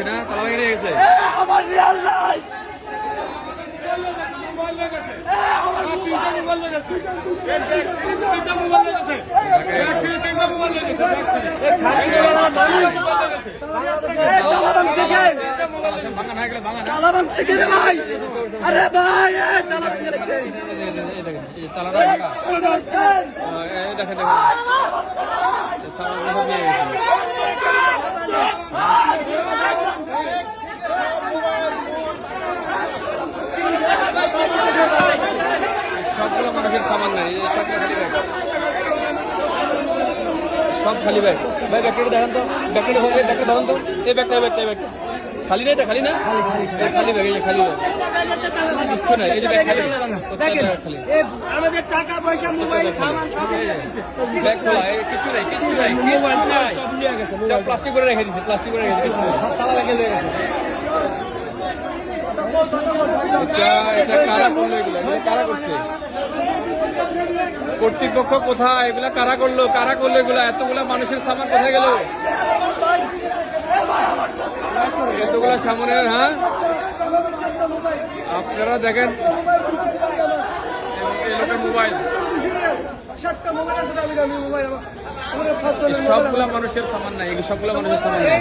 গেছে না, তালা ভেঙে নিয়ে গেছে। আমার রিয়াল নাই আরে ভাই সবগুলো মানুষের সামান নাই, সব খালি ব্যাগ। ভাই ব্যাগটা দেখান তো, ব্যাগটা ধরেন তো, এই ব্যাগটা খালি না, এটা খালি না, খালি ব্যাগ, এই যে খালি ব্যাগ, কিচ্ছু নাই, এই যে ব্যাগ খালি, আমাদের টাকা পয়সা মোবাইল সামান সব ব্যাগ খোলা, কিছু নাই, মোবাইল সব নিয়ে গেছে, প্লাস্টিক করে রেখে দিচ্ছে, কিছু নাই। এটা কারা করলো এগুলো, কারা করছে? কর্তৃপক্ষ কোথায়? এগুলা কারা করলো এগুলো? এতগুলা মানুষের সামান কোথায় গেল? এতগুলা সামনের, হ্যাঁ আপনারা দেখেন এই লোকের মোবাইল, সবগুলা মানুষের সামান নাই, সবগুলা মানুষের সামান নাই।